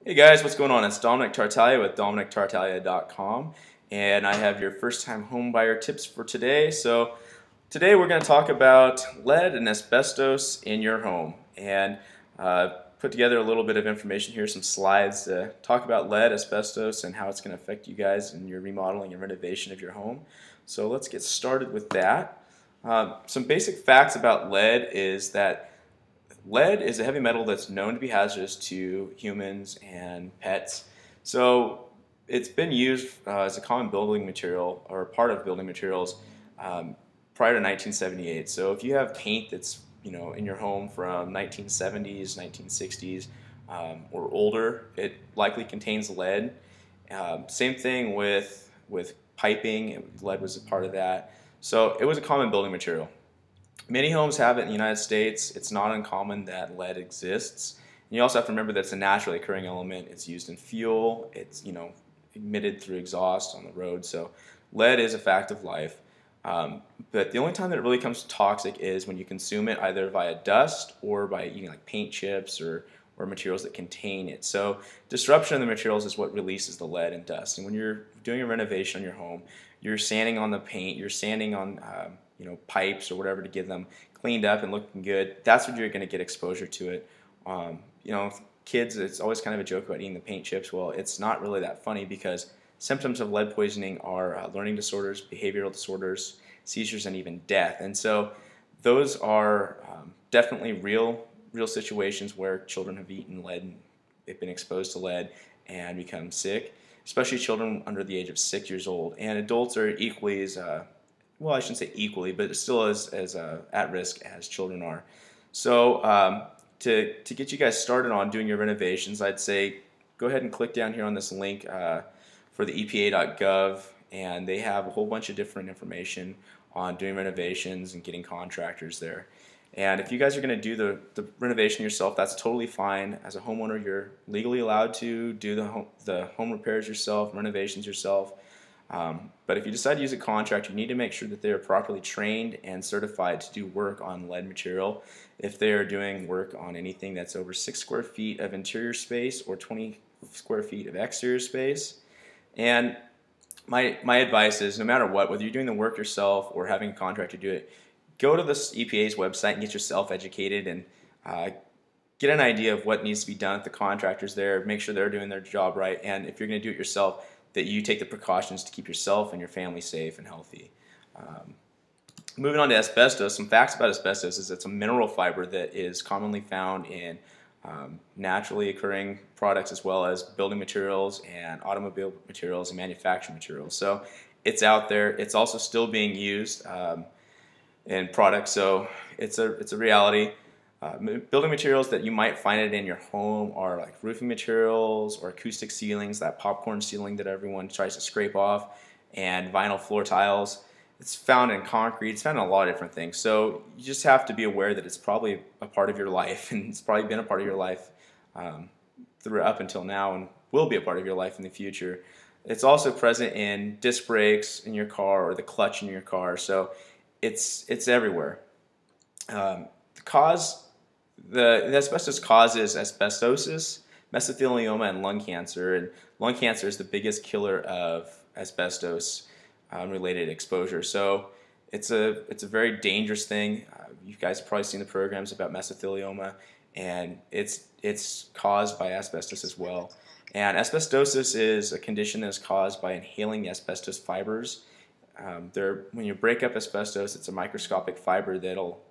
Hey guys, what's going on? It's Dominic Tartaglia with DominicTartaglia.com, and I have your first-time home buyer tips for today. So today we're going to talk about lead and asbestos in your home, and put together a little bit of information here, some slides to talk about lead, asbestos, and how it's going to affect you guys in your remodeling and renovation of your home. So let's get started with that. Some basic facts about lead is that lead is a heavy metal that's known to be hazardous to humans and pets. So it's been used as a common building material or part of building materials prior to 1978. So if you have paint that's in your home from 1970s, 1960s, or older, it likely contains lead. Same thing with piping. Lead was a part of that. So it was a common building material. Many homes have it in the United States. It's not uncommon that lead exists. And you also have to remember that it's a naturally occurring element. It's used in fuel. It's emitted through exhaust on the road. So lead is a fact of life. But the only time that it really becomes toxic is when you consume it either via dust or by eating like paint chips or materials that contain it. So disruption of the materials is what releases the lead and dust. And when you're doing a renovation on your home, you're sanding on the paint, you're sanding on pipes or whatever to get them cleaned up and looking good. That's when you're going to get exposure to it. Kids, it's always kind of a joke about eating the paint chips. Well, it's not really that funny because symptoms of lead poisoning are learning disorders, behavioral disorders, seizures, and even death. And so those are definitely real situations where children have eaten lead and they've been exposed to lead and become sick, especially children under the age of 6 years old. And adults are equally as well, I shouldn't say equally, but it's still as at risk as children are. So to get you guys started on doing your renovations, I'd say go ahead and click down here on this link for the EPA.gov, and they have a whole bunch of different information on doing renovations and getting contractors there. And if you guys are going to do the renovation yourself, that's totally fine. As a homeowner, you're legally allowed to do the home repairs yourself, renovations yourself. But if you decide to use a contractor, you need to make sure that they are properly trained and certified to do work on lead material. If they are doing work on anything that's over 6 square feet of interior space or 20 square feet of exterior space. And my advice is, no matter what, whether you're doing the work yourself or having a contractor do it, go to the EPA's website and get yourself educated and get an idea of what needs to be done at the contractors there. Make sure they're doing their job right. And if you're going to do it yourself, that you take the precautions to keep yourself and your family safe and healthy. Moving on to asbestos, some facts about asbestos is it's a mineral fiber that is commonly found in naturally occurring products as well as building materials and automobile materials and manufacturing materials. So it's out there. It's also still being used in products, so it's a reality. Building materials that you might find it in your home are like roofing materials or acoustic ceilings, that popcorn ceiling that everyone tries to scrape off, and vinyl floor tiles. It's found in concrete, it's found in a lot of different things. So you just have to be aware that it's probably a part of your life, and it's probably been a part of your life through up until now and will be a part of your life in the future. It's also present in disc brakes in your car or the clutch in your car, so it's everywhere. The asbestos causes asbestosis, mesothelioma, and lung cancer. And lung cancer is the biggest killer of asbestos related exposure. So it's a very dangerous thing. You guys have probably seen the programs about mesothelioma, and it's caused by asbestos as well. And asbestosis is a condition that is caused by inhaling the asbestos fibers. When you break up asbestos, it's a microscopic fiber that'll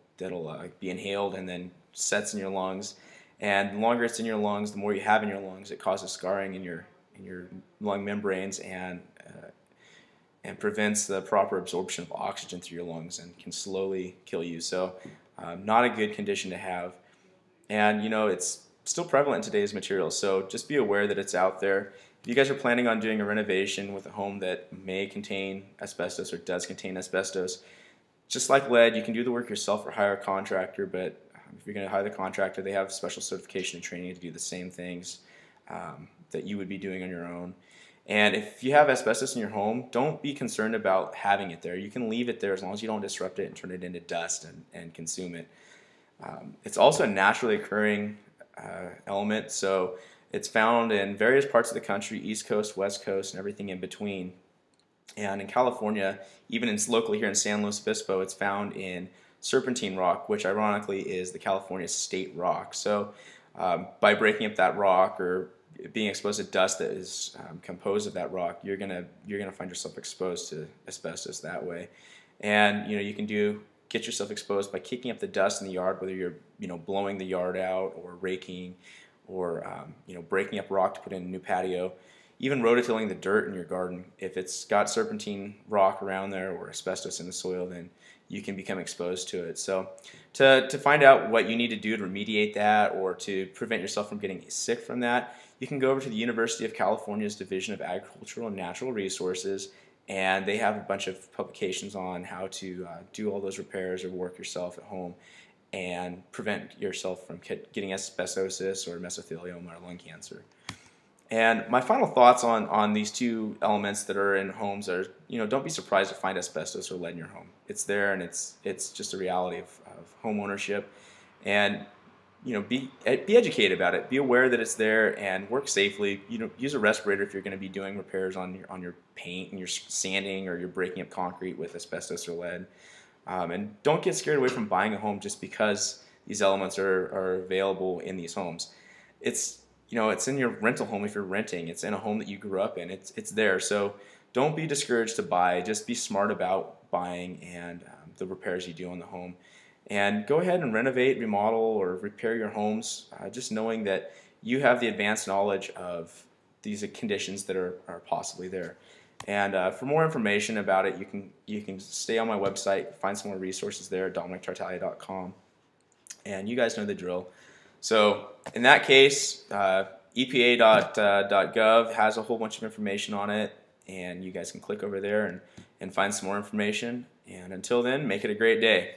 be inhaled and then sets in your lungs, and the longer it's in your lungs, the more you have in your lungs, it causes scarring in your lung membranes and prevents the proper absorption of oxygen through your lungs and can slowly kill you. So not a good condition to have, and it's still prevalent in today's materials, so just be aware that it's out there. If you guys are planning on doing a renovation with a home that may contain asbestos or does contain asbestos, just like lead, you can do the work yourself or hire a contractor, but if you're going to hire the contractor, they have special certification and training to do the same things that you would be doing on your own. And if you have asbestos in your home, don't be concerned about having it there. You can leave it there as long as you don't disrupt it and turn it into dust and consume it. It's also a naturally occurring element, so It's found in various parts of the country, East Coast, West Coast, and everything in between. And in California, even locally here in San Luis Obispo, it's found in serpentine rock, which ironically is the California state rock. So by breaking up that rock or being exposed to dust that is composed of that rock, you're gonna find yourself exposed to asbestos that way. And you can get yourself exposed by kicking up the dust in the yard, whether you're blowing the yard out or raking or breaking up rock to put in a new patio. Even rototilling the dirt in your garden, if it's got serpentine rock around there or asbestos in the soil, then you can become exposed to it. So to find out what you need to do to remediate that or to prevent yourself from getting sick from that, you can go over to the University of California's Division of Agricultural and Natural Resources, and they have a bunch of publications on how to do all those repairs or work yourself at home and prevent yourself from getting asbestosis or mesothelioma or lung cancer. And my final thoughts on these two elements that are in homes are, don't be surprised to find asbestos or lead in your home. It's there, and it's just a reality of home ownership. And be educated about it. Be aware that it's there, and work safely. Use a respirator if you're going to be doing repairs on your paint and your sanding, or you're breaking up concrete with asbestos or lead. And don't get scared away from buying a home just because these elements are available in these homes. It's in your rental home if you're renting. It's in a home that you grew up in. It's there. So don't be discouraged to buy. Just be smart about buying and the repairs you do on the home. And go ahead and renovate, remodel, or repair your homes, just knowing that you have the advanced knowledge of these conditions that are possibly there. And for more information about it, you can stay on my website, find some more resources there at dominictartaglia.com. And you guys know the drill. So in that case, EPA.gov has a whole bunch of information on it, and you guys can click over there and find some more information. And until then, make it a great day.